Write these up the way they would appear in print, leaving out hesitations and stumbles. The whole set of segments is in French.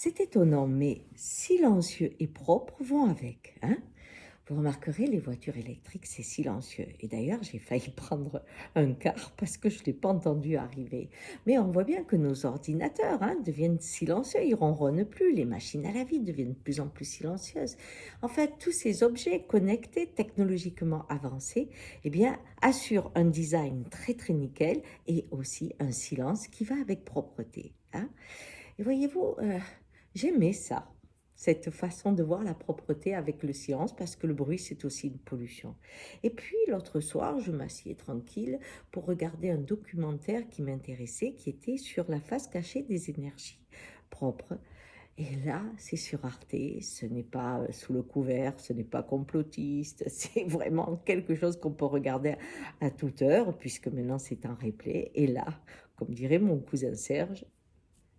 C'est étonnant, mais silencieux et propre vont avec, hein? Vous remarquerez, les voitures électriques, c'est silencieux. Et d'ailleurs, j'ai failli prendre un car parce que je ne l'ai pas entendu arriver. Mais on voit bien que nos ordinateurs, hein, deviennent silencieux, ils ronronnent plus. Les machines à laver deviennent de plus en plus silencieuses. En fait, tous ces objets connectés, technologiquement avancés, eh bien, assurent un design très très nickel et aussi un silence qui va avec propreté, hein. Et voyez-vous, j'aimais ça, cette façon de voir la propreté avec le silence, parce que le bruit, c'est aussi une pollution. Et puis, l'autre soir, je m'assieds tranquille pour regarder un documentaire qui m'intéressait, qui était sur la face cachée des énergies propres. Et là, c'est sur Arte, ce n'est pas sous le couvert, ce n'est pas complotiste, c'est vraiment quelque chose qu'on peut regarder à toute heure, puisque maintenant c'est en replay. Et là, comme dirait mon cousin Serge,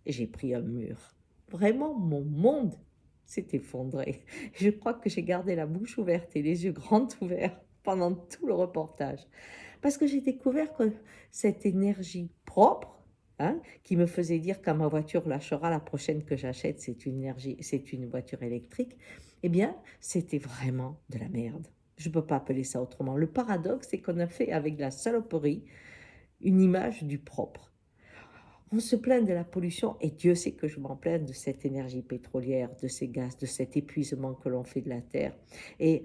j'ai pris un mur. Vraiment, mon monde s'est effondré. Je crois que j'ai gardé la bouche ouverte et les yeux grands ouverts pendant tout le reportage. Parce que j'ai découvert que cette énergie propre, hein, qui me faisait dire quand ma voiture lâchera, la prochaine que j'achète, c'est une voiture électrique, eh bien, c'était vraiment de la merde. Je ne peux pas appeler ça autrement. Le paradoxe, c'est qu'on a fait avec de la saloperie une image du propre. On se plaint de la pollution, et Dieu sait que je m'en plains de cette énergie pétrolière, de ces gaz, de cet épuisement que l'on fait de la Terre. Et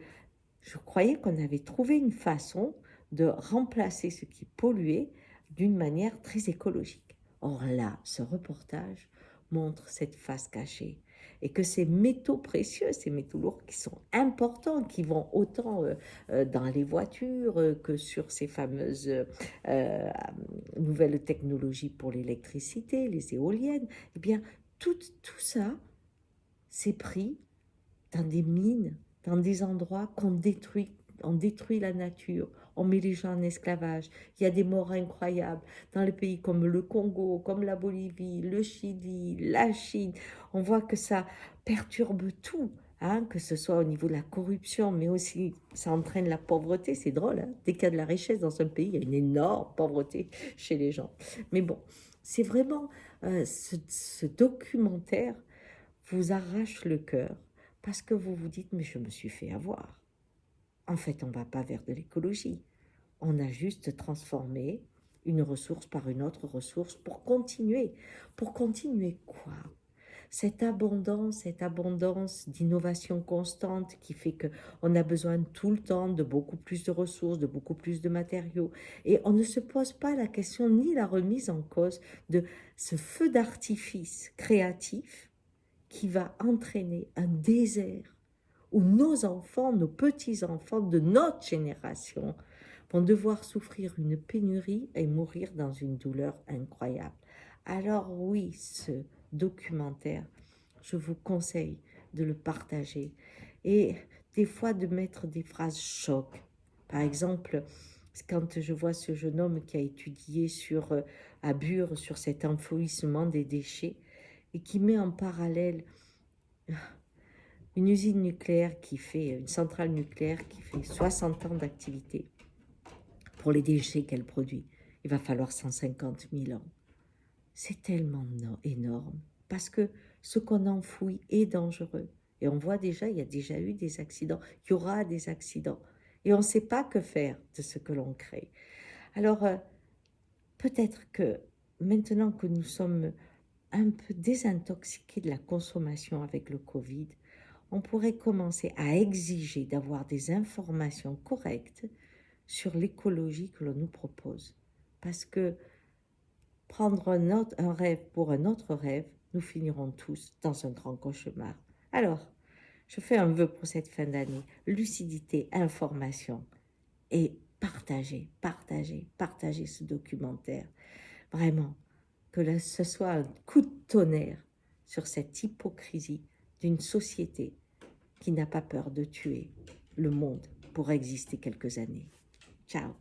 je croyais qu'on avait trouvé une façon de remplacer ce qui polluait d'une manière très écologique. Or là, ce reportage montre cette face cachée et que ces métaux précieux, ces métaux lourds qui sont importants, qui vont autant dans les voitures que sur ces fameuses euh, nouvelles technologies pour l'électricité, les éoliennes, eh bien, tout ça, c'est pris dans des mines, dans des endroits qu'on détruit. On détruit la nature, on met les gens en esclavage. Il y a des morts incroyables dans les pays comme le Congo, comme la Bolivie, le Chili, la Chine. On voit que ça perturbe tout, hein, que ce soit au niveau de la corruption, mais aussi ça entraîne la pauvreté. C'est drôle, hein. Dès qu'il y a de la richesse dans un pays, il y a une énorme pauvreté chez les gens. Mais bon, c'est vraiment ce documentaire vous arrache le cœur parce que vous vous dites, mais je me suis fait avoir. En fait, on ne va pas vers de l'écologie. On a juste transformé une ressource par une autre ressource pour continuer. Pour continuer quoi? Cette abondance d'innovation constante qui fait qu'on a besoin tout le temps de beaucoup plus de ressources, de beaucoup plus de matériaux. Et on ne se pose pas la question ni la remise en cause de ce feu d'artifice créatif qui va entraîner un désert où nos enfants, nos petits-enfants de notre génération vont devoir souffrir une pénurie et mourir dans une douleur incroyable. Alors oui, ce documentaire, je vous conseille de le partager et des fois de mettre des phrases choc. Par exemple, quand je vois ce jeune homme qui a étudié à Bure sur cet enfouissement des déchets et qui met en parallèle une usine nucléaire une centrale nucléaire qui fait 60 ans d'activité pour les déchets qu'elle produit. Il va falloir 150 000 ans. C'est tellement énorme parce que ce qu'on enfouit est dangereux. Et on voit déjà, il y a déjà eu des accidents, il y aura des accidents. Et on ne sait pas que faire de ce que l'on crée. Alors, peut-être que maintenant que nous sommes un peu désintoxiqués de la consommation avec le Covid, on pourrait commencer à exiger d'avoir des informations correctes sur l'écologie que l'on nous propose. Parce que prendre un rêve pour un autre rêve, nous finirons tous dans un grand cauchemar. Alors, je fais un vœu pour cette fin d'année. Lucidité, information et partagez ce documentaire. Vraiment, que ce soit un coup de tonnerre sur cette hypocrisie d'une société qui n'a pas peur de tuer le monde pour exister quelques années. Ciao.